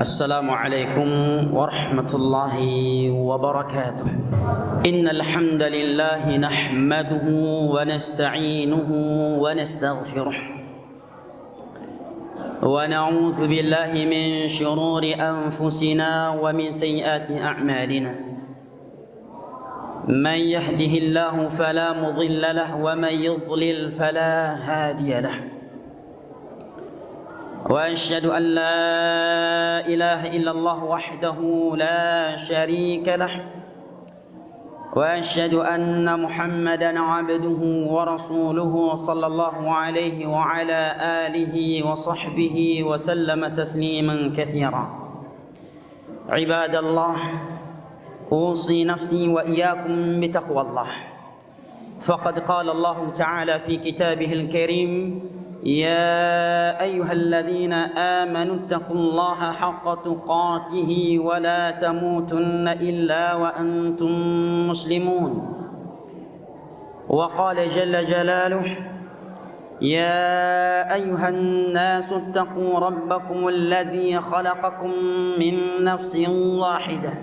السلام عليكم ورحمة الله وبركاته. إن الحمد لله نحمده ونستعينه ونستغفره ونعوذ بالله من شرور أنفسنا ومن سيئات أعمالنا. من يهده الله فلا مضل له ومن يضلل فلا هادي له. وأشهد أن لا إله إلا الله وحده لا شريك له وأشهد أن محمدا عبده ورسوله صلى الله عليه وعلى آله وصحبه وسلم تسليما كثيرا. عباد الله، أوصي نفسي وإياكم بتقوى الله، فقد قال الله تعالى في كتابه الكريم: يا أيها الذين آمنوا اتقوا الله حق تقاته ولا تموتن إلا وأنتم مسلمون. وقال جل جلاله: يا أيها الناس اتقوا ربكم الذي خلقكم من نفس واحدة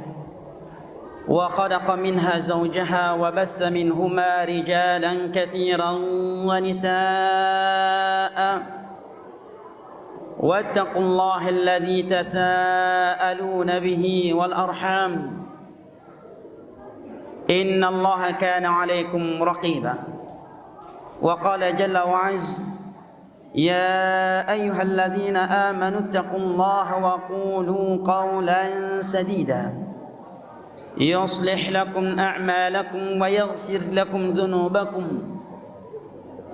وخلق منها زوجها وبث منهما رجالا كثيرا ونساء واتقوا الله الذي تساءلون به والأرحام إن الله كان عليكم رقيبا. وقال جل وعز: يا أيها الذين آمنوا اتقوا الله وقولوا قولا سديدا يصلح لكم أعمالكم ويغفر لكم ذنوبكم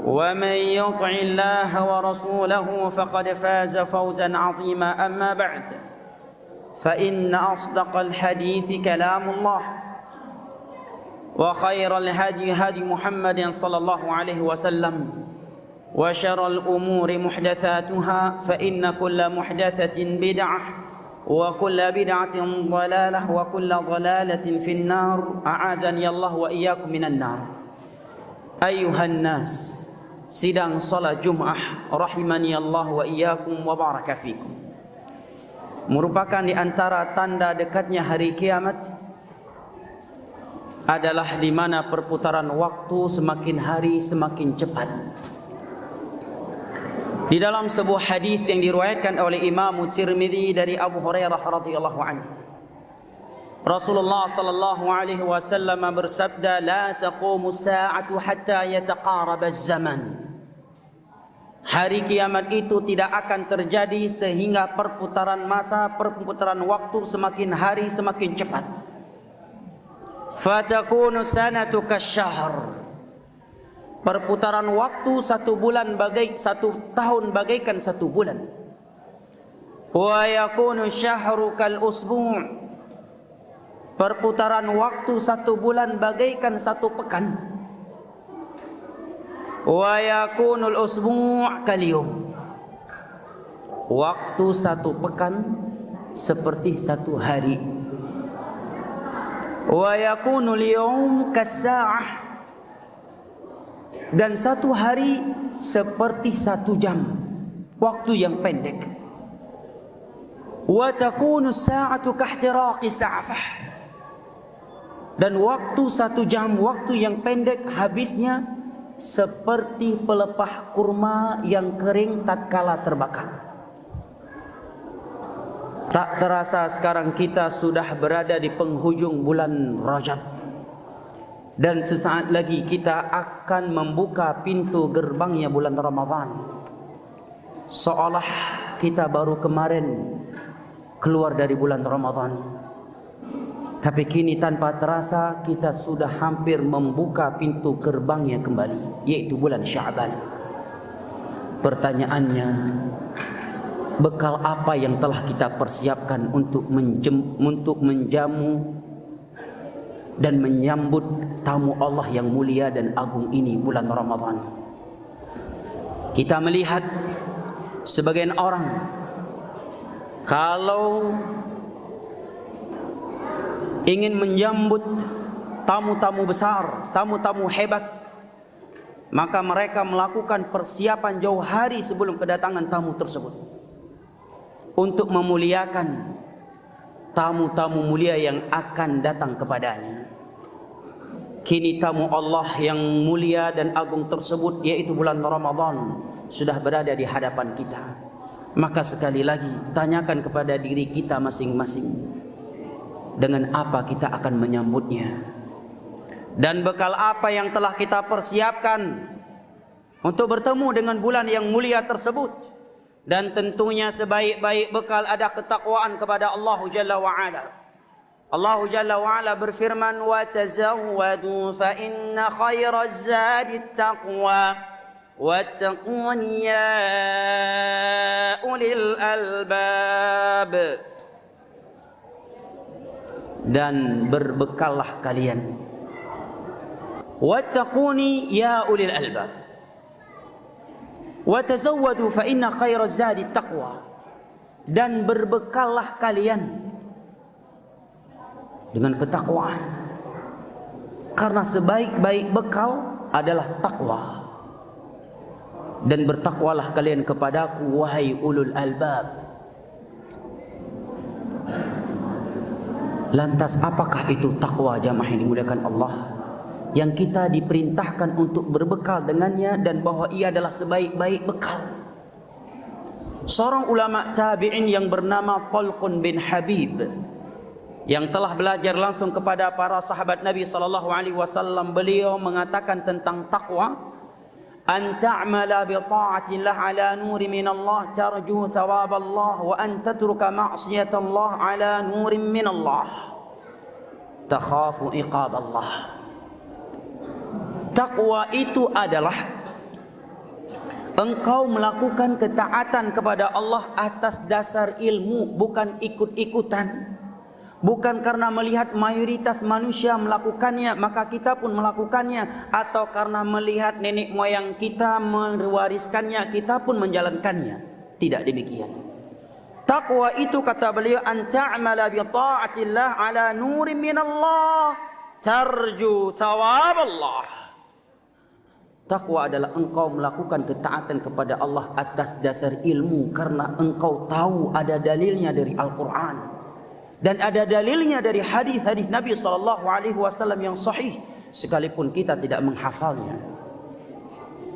ومن يطع الله ورسوله فقد فاز فوزا عظيما. أما بعد، فإن أصدق الحديث كلام الله، وخير الهدي هدي محمد صلى الله عليه وسلم، وشر الأمور محدثاتها، فإن كل محدثة بدعة وكل بدعة ضلالة وكل ضلالة في النار. أعاذني الله وإياكم من النار. أيها الناس، sidang salat Jum'ah rahimani Allah wa iyyakum wa baraka fikum, merupakan di antara tanda dekatnya hari kiamat adalah di mana perputaran waktu semakin hari semakin cepat. Di dalam sebuah hadis yang diriwayatkan oleh Imam Tirmidzi dari Abu Hurairah radhiyallahu anhu, Rasulullah sallallahu alaihi wasallam bersabda: "La taqumu as-sa'atu hatta yataqaraba az-zaman." Hari kiamat itu tidak akan terjadi sehingga perputaran masa, perputaran waktu semakin hari semakin cepat. Fatakunu sanatu kasyahr. Perputaran waktu satu tahun bagaikan satu bulan. Wa yakunu syahru kal usbu'. Perputaran waktu satu bulan bagaikan satu pekan. Wa yakunul usbu' kal yawm. Waktu satu pekan seperti satu hari. Wa yakunul yawm kas-sa'ah. Dan satu hari seperti satu jam, waktu yang pendek. Wa takunu as-sa'atu kahtiraqi sa'fah. Dan waktu satu jam, waktu yang pendek habisnya seperti pelepah kurma yang kering tatkala terbakar. Tak terasa sekarang kita sudah berada di penghujung bulan Rajab. Dan sesaat lagi kita akan membuka pintu gerbangnya bulan Ramadan. Seolah kita baru kemarin keluar dari bulan Ramadan, tapi kini tanpa terasa kita sudah hampir membuka pintu gerbangnya kembali, yaitu bulan Sya'ban. Pertanyaannya, bekal apa yang telah kita persiapkan untuk menjamu dan menyambut tamu Allah yang mulia dan agung ini, bulan Ramadan? Kita melihat sebagian orang kalau ingin menyambut tamu-tamu besar, tamu-tamu hebat, maka mereka melakukan persiapan jauh hari sebelum kedatangan tamu tersebut untuk memuliakan tamu-tamu mulia yang akan datang kepadanya. Kini tamu Allah yang mulia dan agung tersebut, yaitu bulan Ramadan, sudah berada di hadapan kita. Maka sekali lagi tanyakan kepada diri kita masing-masing, dengan apa kita akan menyambutnya, dan bekal apa yang telah kita persiapkan untuk bertemu dengan bulan yang mulia tersebut. Dan tentunya sebaik-baik bekal ada ketakwaan kepada Allah Jalla wa'ala. Allah Jalla wa'ala berfirman, wa tazawwadu fa inna khairaz zadi taqwa wattaqun ya ulil albab. Dan berbekallah kalian, wattaquni ya ulil albab, wa tazawwadu fa inna khairaz zadi taqwa. Dan berbekallah kalian dengan ketakwaan, karena sebaik-baik bekal adalah takwa. Dan bertakwalah kalian kepadaku, wahai ulul albab. Lantas apakah itu takwa, jamaah yang dimuliakan Allah, yang kita diperintahkan untuk berbekal dengannya, dan bahwa ia adalah sebaik-baik bekal? Seorang ulama tabi'in yang bernama Talqun bin Habib, yang telah belajar langsung kepada para sahabat Nabi SAW, beliau mengatakan tentang takwa, an ta'mala bi ta'atillah ala nuri min Allah tarju thawab Allah, wa an tatruka ma'siyatallah ala nurin min Allah takhafu iqab Allah. Takwa itu adalah engkau melakukan ketaatan kepada Allah atas dasar ilmu, bukan ikut-ikutan. Bukan karena melihat mayoritas manusia melakukannya maka kita pun melakukannya, atau karena melihat nenek moyang kita mewariskannya kita pun menjalankannya. Tidak demikian. Takwa itu, kata beliau, an ta'mala bi ta'atillah ala nurin min Allah tarju thawab Allah. Takwa adalah engkau melakukan ketaatan kepada Allah atas dasar ilmu, karena engkau tahu ada dalilnya dari Al-Quran dan ada dalilnya dari hadis-hadis Nabi SAW yang sahih, sekalipun kita tidak menghafalnya.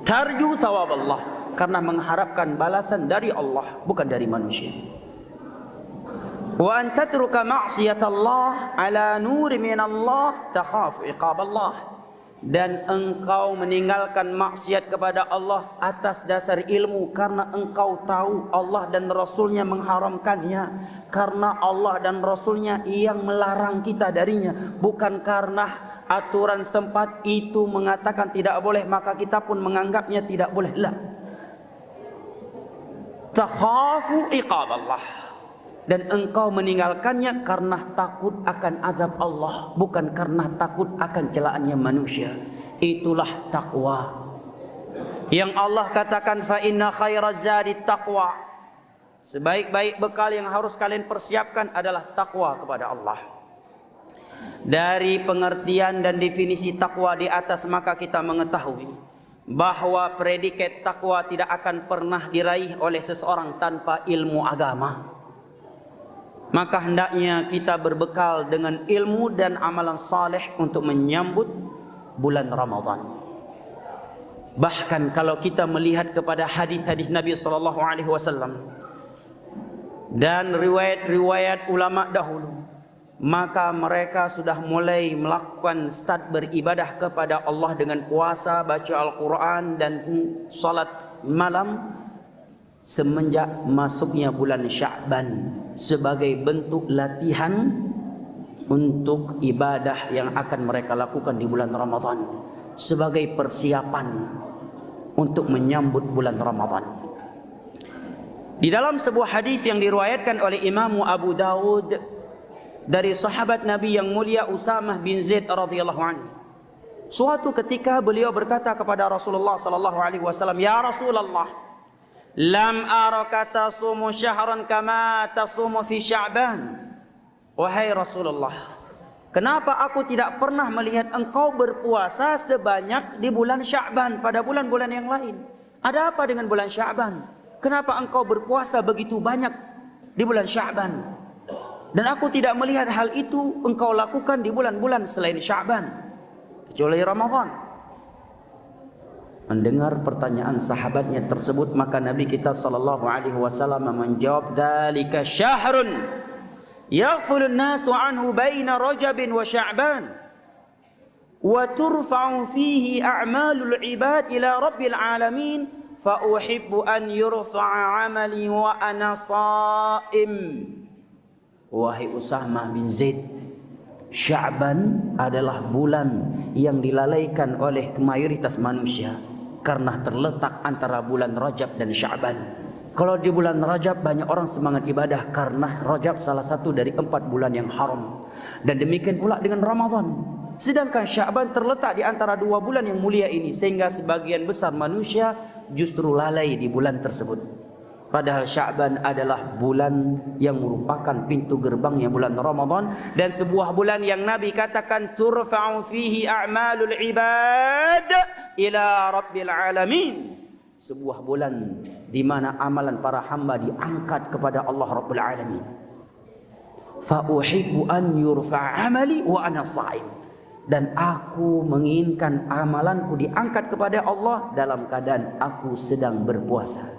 Tarju thawab Allah, karena mengharapkan balasan dari Allah, bukan dari manusia. Wa an tatruka ma'siyatallah ala nuri min Allah takhaf iqab Allah. Dan engkau meninggalkan maksiat kepada Allah atas dasar ilmu, karena engkau tahu Allah dan Rasulnya mengharamkannya, karena Allah dan Rasulnya yang melarang kita darinya, bukan karena aturan setempat itu mengatakan tidak boleh maka kita pun menganggapnya tidak boleh. La, takhafu iqab Allah. Dan engkau meninggalkannya karena takut akan azab Allah, bukan karena takut akan celaannya manusia. Itulah takwa yang Allah katakan, fa inna khairaz zadi taqwa. Sebaik-baik bekal yang harus kalian persiapkan adalah takwa kepada Allah. Dari pengertian dan definisi takwa di atas, maka kita mengetahui bahwa predikat takwa tidak akan pernah diraih oleh seseorang tanpa ilmu agama. Maka hendaknya kita berbekal dengan ilmu dan amalan saleh untuk menyambut bulan Ramadan. Bahkan kalau kita melihat kepada hadis-hadis Nabi SAW dan riwayat-riwayat ulama dahulu, maka mereka sudah mulai melakukan start beribadah kepada Allah dengan puasa, baca Al-Quran dan salat malam semenjak masuknya bulan Sya'ban, sebagai bentuk latihan untuk ibadah yang akan mereka lakukan di bulan Ramadan, sebagai persiapan untuk menyambut bulan Ramadan. Di dalam sebuah hadis yang diriwayatkan oleh Imam Abu Dawud dari sahabat Nabi yang mulia Usamah bin Zaid radhiyallahu anhu, suatu ketika beliau berkata kepada Rasulullah sallallahu alaihi wasallam, "Ya Rasulullah, lam araka tasumu syahran kama tasumu fi Sya'ban." Wahai Rasulullah, kenapa aku tidak pernah melihat engkau berpuasa sebanyak di bulan Sya'ban pada bulan-bulan yang lain? Ada apa dengan bulan Sya'ban? Kenapa engkau berpuasa begitu banyak di bulan Sya'ban? Dan aku tidak melihat hal itu engkau lakukan di bulan-bulan selain Sya'ban, kecuali Ramadan. Mendengar pertanyaan sahabatnya tersebut, maka Nabi kita sallallahu alaihi wasallam menjawab, "Dzalika syahrun yaghfulun nasu anhu baina Rajabin wa Sya'ban wa turfa'u fihi a'malul ibad ila rabbil alamin fa uhibbu an yurfa'a 'amali wa ana sha'im." Wahai Usamah bin Zaid, Sya'ban adalah bulan yang dilalaikan oleh mayoritas manusia karena terletak antara bulan Rajab dan Sya'ban. Kalau di bulan Rajab banyak orang semangat ibadah karena Rajab salah satu dari 4 bulan yang haram. Dan demikian pula dengan Ramadan. Sedangkan Sya'ban terletak di antara 2 bulan yang mulia ini, sehingga sebagian besar manusia justru lalai di bulan tersebut. Padahal Sya'ban adalah bulan yang merupakan pintu gerbangnya bulan Ramadan, dan sebuah bulan yang Nabi katakan turfa'u fihi a'malul ibad ila rabbil alamin. Sebuah bulan di mana amalan para hamba diangkat kepada Allah Rabbul Alamin. Fa uhibbu an yurfa'a amali wa ana sha'im. Dan aku menginginkan amalanku diangkat kepada Allah dalam keadaan aku sedang berpuasa.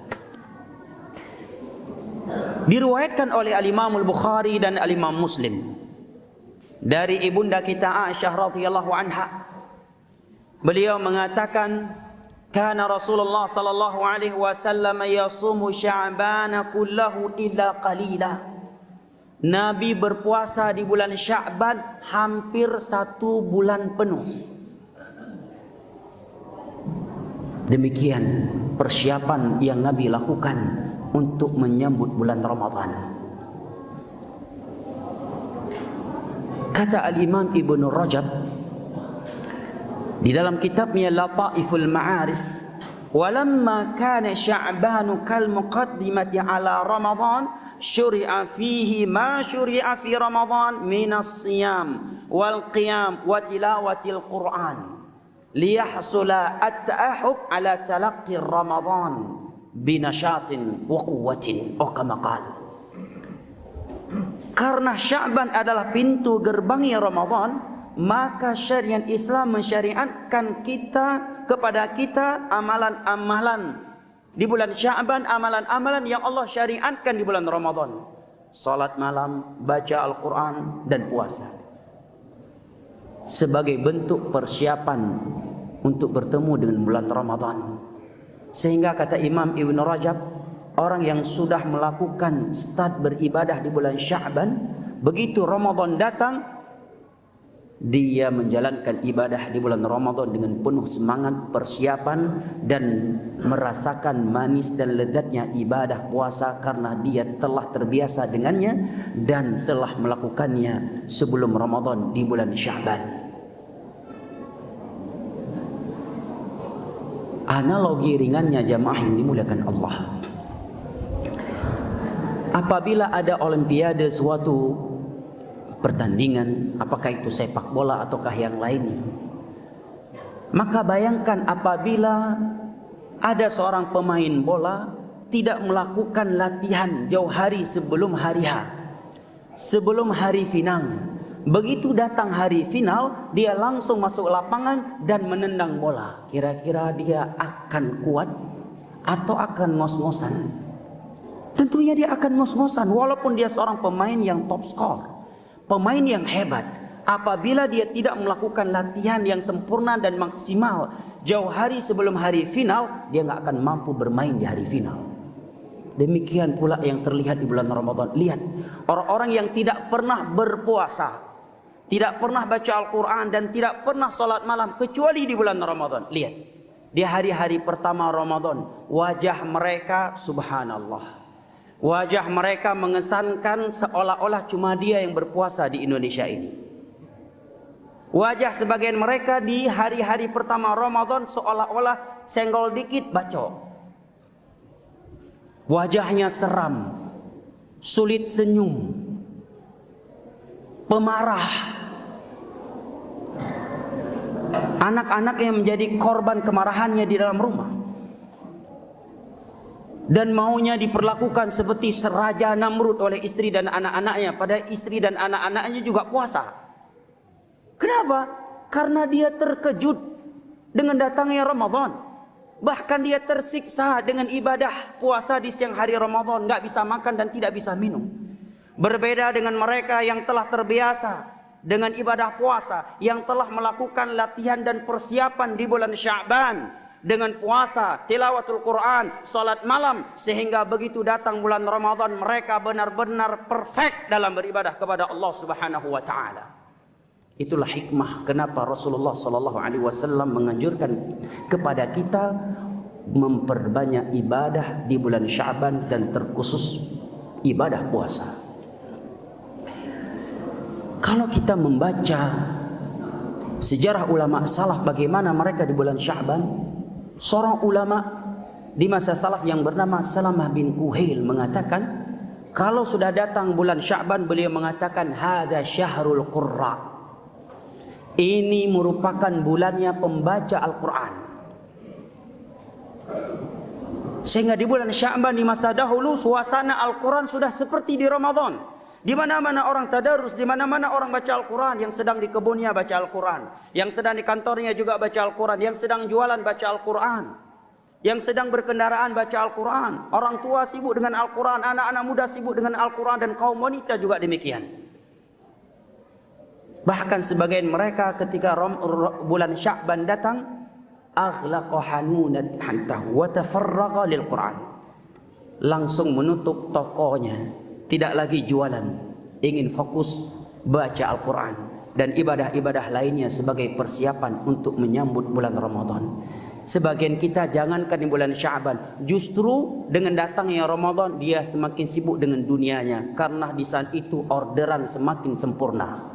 Diriwayatkan oleh Al-Imam Al-Bukhari dan Al-Imam Muslim dari ibunda kita Aisyah radhiyallahu anha, beliau mengatakan, kana Rasulullah sallallahu alaihi wasallam yasumu Sya'ban kullahu illa qalila. Nabi berpuasa di bulan Sya'ban hampir 1 bulan penuh. Demikian persiapan yang Nabi lakukan untuk menyambut bulan Ramadan. Kata Al-Imam Ibn Rajab di dalam kitabnya Lataiful Ma'arif, walamma kana Sya'ban kal muqaddimati ala Ramadan syuri'a fihi ma syuri'a fi Ramadan minas siyam wal qiyam wa tilawatil Qur'an liyahsula at-ta'ahub ala talaqqi Ramadan binasyatin wa quwwatin, oh kama qala. Karena Sya'ban adalah pintu gerbangnya Ramadan, maka syariat Islam mensyariatkan kepada kita amalan-amalan di bulan Sya'ban, amalan-amalan yang Allah syariatkan di bulan Ramadan. Salat malam, baca Al-Quran, dan puasa, sebagai bentuk persiapan untuk bertemu dengan bulan Ramadan. Sehingga kata Imam Ibn Rajab, orang yang sudah melakukan start beribadah di bulan Sya'ban, begitu Ramadan datang, dia menjalankan ibadah di bulan Ramadan dengan penuh semangat, persiapan, dan merasakan manis dan lezatnya ibadah puasa karena dia telah terbiasa dengannya dan telah melakukannya sebelum Ramadan di bulan Sya'ban. Analogi ringannya jamaah yang dimuliakan Allah, apabila ada olimpiade suatu pertandingan, apakah itu sepak bola ataukah yang lainnya, maka bayangkan apabila ada seorang pemain bola tidak melakukan latihan jauh hari sebelum hari H, sebelum hari final. Begitu datang hari final, dia langsung masuk lapangan dan menendang bola. Kira-kira dia akan kuat atau akan ngos-ngosan? Tentunya dia akan ngos-ngosan, walaupun dia seorang pemain yang top skor, pemain yang hebat. Apabila dia tidak melakukan latihan yang sempurna dan maksimal jauh hari sebelum hari final, dia nggak akan mampu bermain di hari final. Demikian pula yang terlihat di bulan Ramadan. Lihat, orang-orang yang tidak pernah berpuasa, tidak pernah baca Al-Quran, dan tidak pernah sholat malam kecuali di bulan Ramadan. Lihat, di hari-hari pertama Ramadan, wajah mereka subhanallah, wajah mereka mengesankan seolah-olah cuma dia yang berpuasa di Indonesia ini. Wajah sebagian mereka di hari-hari pertama Ramadan seolah-olah senggol dikit bacok. Wajahnya seram, sulit senyum, pemarah. Anak-anak yang menjadi korban kemarahannya di dalam rumah. dan maunya diperlakukan seperti Raja Namrud oleh istri dan anak-anaknya, padahal istri dan anak-anaknya juga puasa. Kenapa? Karena dia terkejut dengan datangnya Ramadan. Bahkan dia tersiksa dengan ibadah puasa di siang hari Ramadan, nggak bisa makan dan tidak bisa minum. Berbeda dengan mereka yang telah terbiasa dengan ibadah puasa, yang telah melakukan latihan dan persiapan di bulan Sya'ban dengan puasa, tilawatul Quran, salat malam, sehingga begitu datang bulan Ramadan mereka benar-benar perfect dalam beribadah kepada Allah Subhanahu wa taala. Itulah hikmah kenapa Rasulullah sallallahu alaihi wasallam menganjurkan kepada kita memperbanyak ibadah di bulan Sya'ban dan terkhusus ibadah puasa. Kalau kita membaca sejarah ulama salaf bagaimana mereka di bulan Sya'ban, seorang ulama di masa salaf yang bernama Salamah bin Kuhail mengatakan, kalau sudah datang bulan Sya'ban, beliau mengatakan hadza syahrul qurra. Ini merupakan bulannya pembaca Al-Quran. Sehingga di bulan Sya'ban di masa dahulu suasana Al-Quran sudah seperti di Ramadan. Di mana-mana orang tadarus, di mana-mana orang baca Al-Quran. Yang sedang di kebunnya baca Al-Quran, yang sedang di kantornya juga baca Al-Quran, yang sedang jualan baca Al-Quran, yang sedang berkendaraan baca Al-Quran. Orang tua sibuk dengan Al-Quran, anak-anak muda sibuk dengan Al-Quran, dan kaum wanita juga demikian. Bahkan sebagian mereka ketika bulan Sya'ban datang, aghlaqa hanunatahu wa tafarraqa lil Quran. Langsung menutup tokonya, tidak lagi jualan, ingin fokus baca Al-Quran dan ibadah-ibadah lainnya sebagai persiapan untuk menyambut bulan Ramadan. Sebagian kita jangankan di bulan Sya'ban, justru dengan datangnya Ramadan dia semakin sibuk dengan dunianya, karena di saat itu orderan semakin sempurna.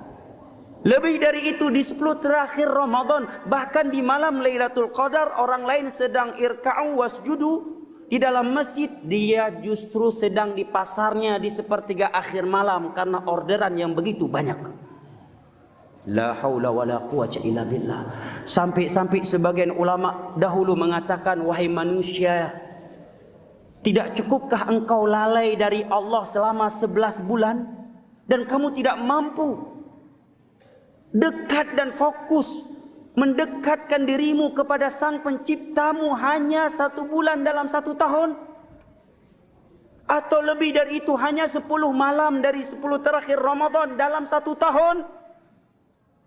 Lebih dari itu, di 10 terakhir Ramadan, bahkan di malam Lailatul Qadar, orang lain sedang irka'u wasjudu di dalam masjid, dia justru sedang di pasarnya di sepertiga akhir malam karena orderan yang begitu banyak. La haula wala quwwata illa billah. Sampai-sampai sebagian ulama dahulu mengatakan, wahai manusia, tidak cukupkah engkau lalai dari Allah selama 11 bulan dan kamu tidak mampu dekat dan fokus mendekatkan dirimu kepada Sang Penciptamu hanya 1 bulan dalam 1 tahun? Atau lebih dari itu, hanya 10 malam dari 10 terakhir Ramadan dalam 1 tahun?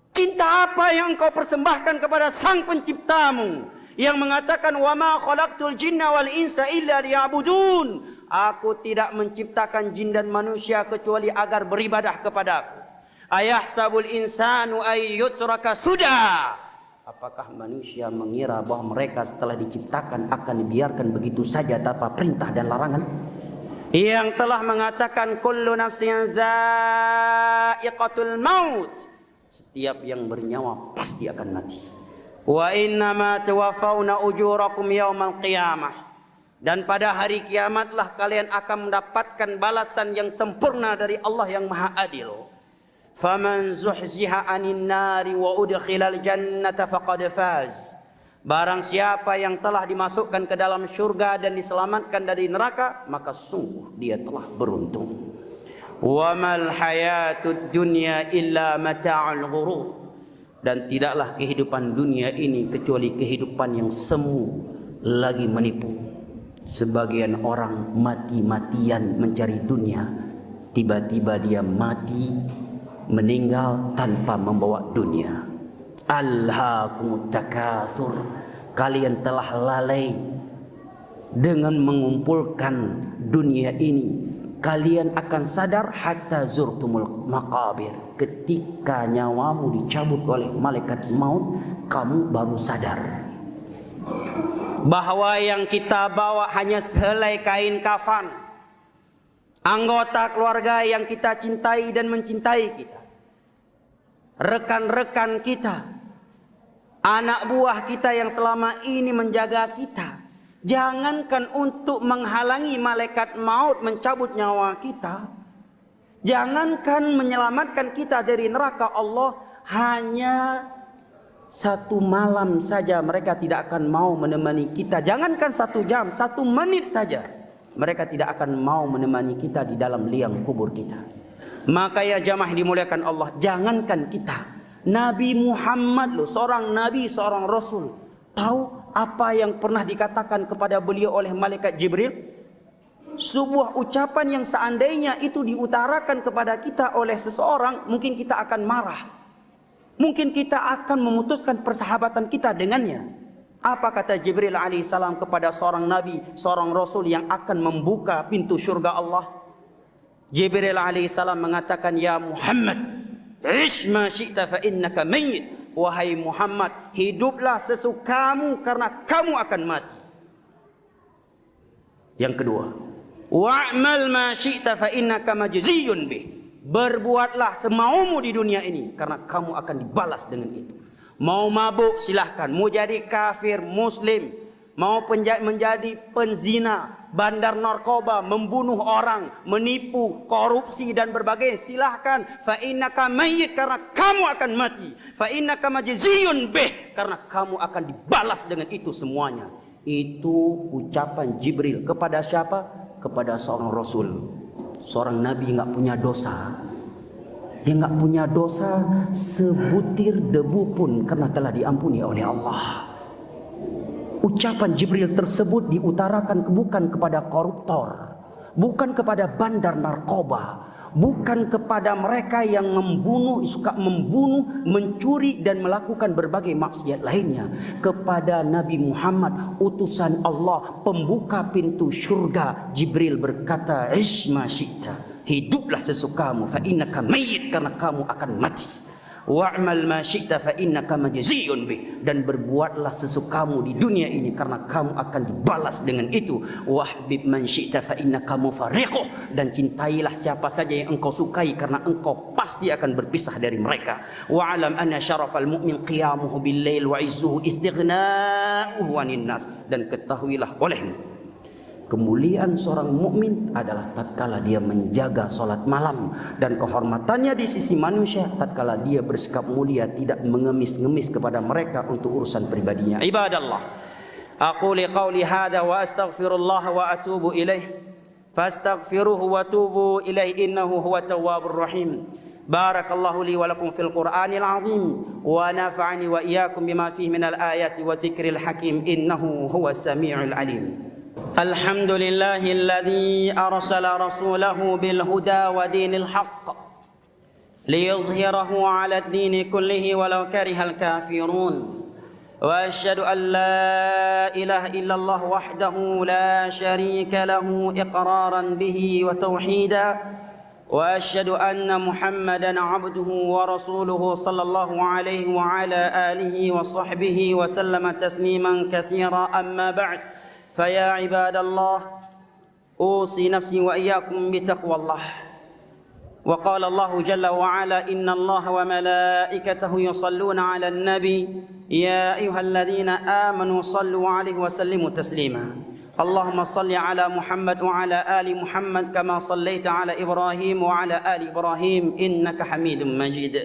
Cinta apa yang kau persembahkan kepada Sang Penciptamu yang mengatakan, wa ma khalaqtul jinna wal insa illa liya'budun. Aku tidak menciptakan jin dan manusia kecuali agar beribadah kepadaku. Ayahsabul insanu ayyutraka sudah. Apakah manusia mengira bahwa mereka setelah diciptakan akan dibiarkan begitu saja tanpa perintah dan larangan? Yang telah mengatakan kullu nafsin dha'iqatul maut. Setiap yang bernyawa pasti akan mati. Wa innama tuwaffawna ujurakum yaumal qiyamah. Dan pada hari kiamatlah kalian akan mendapatkan balasan yang sempurna dari Allah yang Maha Adil. Faman zuhziha 'anil nari wa udkhilal jannata faqad faz. Barang siapa yang telah dimasukkan ke dalam surga dan diselamatkan dari neraka, maka sungguh dia telah beruntung. Wa mal hayatud dunya illa mata'ul ghurur. Dan tidaklah kehidupan dunia ini kecuali kehidupan yang semu lagi menipu. Sebagian orang mati-matian mencari dunia, tiba-tiba dia mati, meninggal tanpa membawa dunia. Alhaakumut takatsur. Kalian telah lalai dengan mengumpulkan dunia ini. Kalian akan sadar hatta zurtumul maqabir. Ketika nyawamu dicabut oleh malaikat maut, kamu baru sadar bahwa yang kita bawa hanya sehelai kain kafan. Anggota keluarga yang kita cintai dan mencintai kita, rekan-rekan kita, anak buah kita yang selama ini menjaga kita. Jangankan untuk menghalangi malaikat maut mencabut nyawa kita, jangankan menyelamatkan kita dari neraka Allah, hanya 1 malam saja mereka tidak akan mau menemani kita. Jangankan 1 jam, 1 menit saja. mereka tidak akan mau menemani kita di dalam liang kubur kita. Maka ya jamaah dimuliakan Allah, jangankan kita, Nabi Muhammad loh, seorang nabi, seorang rasul, tahu apa yang pernah dikatakan kepada beliau oleh malaikat Jibril? Sebuah ucapan yang seandainya itu diutarakan kepada kita oleh seseorang, mungkin kita akan marah. Mungkin kita akan memutuskan persahabatan kita dengannya. Apa kata Jibril alaihissalam kepada seorang nabi, seorang rasul yang akan membuka pintu syurga Allah? Jibril alaihissalam mengatakan, ya Muhammad, ish ma syi'ta fa innaka mayyit. Wahai Muhammad, hiduplah sesukamu karena kamu akan mati. Yang kedua, wa'mal ma syi'ta fa innaka majziyun bih. Berbuatlah semaumu di dunia ini karena kamu akan dibalas dengan itu. Mau mabuk silahkan, mau jadi kafir, muslim, mau menjadi penzina, bandar narkoba, membunuh orang, menipu, korupsi dan berbagai, silahkan. Fa innaka mayyit, karena kamu akan mati. Fa innaka majziyun bih, karena kamu akan dibalas dengan itu semuanya. Itu ucapan Jibril kepada siapa? Kepada seorang rasul, seorang nabi, nggak punya dosa. Dia nggak punya dosa sebutir debu pun karena telah diampuni oleh Allah. Ucapan Jibril tersebut diutarakan bukan kepada koruptor, bukan kepada bandar narkoba, bukan kepada mereka yang membunuh, suka membunuh, mencuri dan melakukan berbagai maksiat lainnya. Kepada Nabi Muhammad, utusan Allah, pembuka pintu syurga. Jibril berkata, ish ma syi'ta, hiduplah sesukamu, fa innaka mayyit, karena kamu akan mati. Wa'mal ma syi'ta fa innaka majziyun bih, dan berbuatlah sesukamu di dunia ini karena kamu akan dibalas dengan itu. Wahbib man syi'ta fa innaka mufariquh, dan cintailah siapa saja yang engkau sukai karena engkau pasti akan berpisah dari mereka. Wa'alam anna syarafal mu'min qiyamuhu bil lail wa izzuhu istighna'uhu 'anil nas, dan ketahuilah olehmu, kemuliaan seorang mukmin adalah tatkala dia menjaga salat malam, dan kehormatannya di sisi manusia tatkala dia bersikap mulia, tidak mengemis-ngemis kepada mereka untuk urusan pribadinya. Ibadallah, aquli qawli hadza wa astaghfirullah wa atubu ilaih, fastaghfiruhu wa tubu ilaih, innahu huwa tawwabur rahim. Barakallahu li wa lakum fil Qur'anil azim, wa nafa'ani wa iyyakum bima fihi minal ayati wa dzikril hakim, innahu huwas samiul alim. الحمد لله الذي أرسل رسوله بالهدى ودين الحق ليظهره على الدين كله ولو كره الكافرون وأشهد أن لا إله إلا الله وحده لا شريك له إقرارا به وتوحيدا وأشهد أن محمدا عبده ورسوله صلى الله عليه وعلى آله وصحبه وسلم تسليما كثيرا أما بعد فيا عباد الله أوصي نفسي وإياكم بتقوى الله. وقال الله جل وعلا إن الله وملائكته يصلون على النبي يا أيها الذين آمنوا صلوا عليه وسلموا تسليما. اللهم صل على محمد وعلى آل محمد كما صليت على إبراهيم وعلى آل إبراهيم إنك حميد مجيد.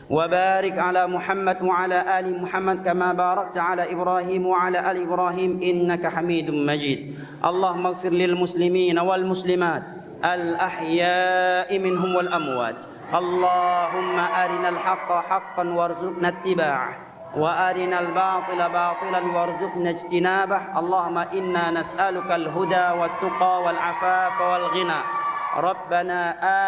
وبارك على محمد وعلى آل محمد كما باركت على إبراهيم وعلى آل إبراهيم إنك حميد مجيد. اللهم اغفر للمسلمين والمسلمات الأحياء منهم والأموات. اللهم أرنا الحق حقا وارزقنا اتباعه وأرنا الباطل باطلا وارزقنا اجتنابه. اللهم إنا نسألك الهدى والتقى والعفاف والغنى. ربنا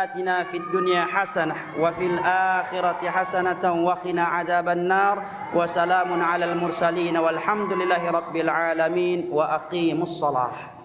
آتنا في الدنيا حسنة وفي الآخرة حسنة وقنا عذاب النار. وسلام على المرسلين والحمد لله رب العالمين. وأقيموا الصلاة.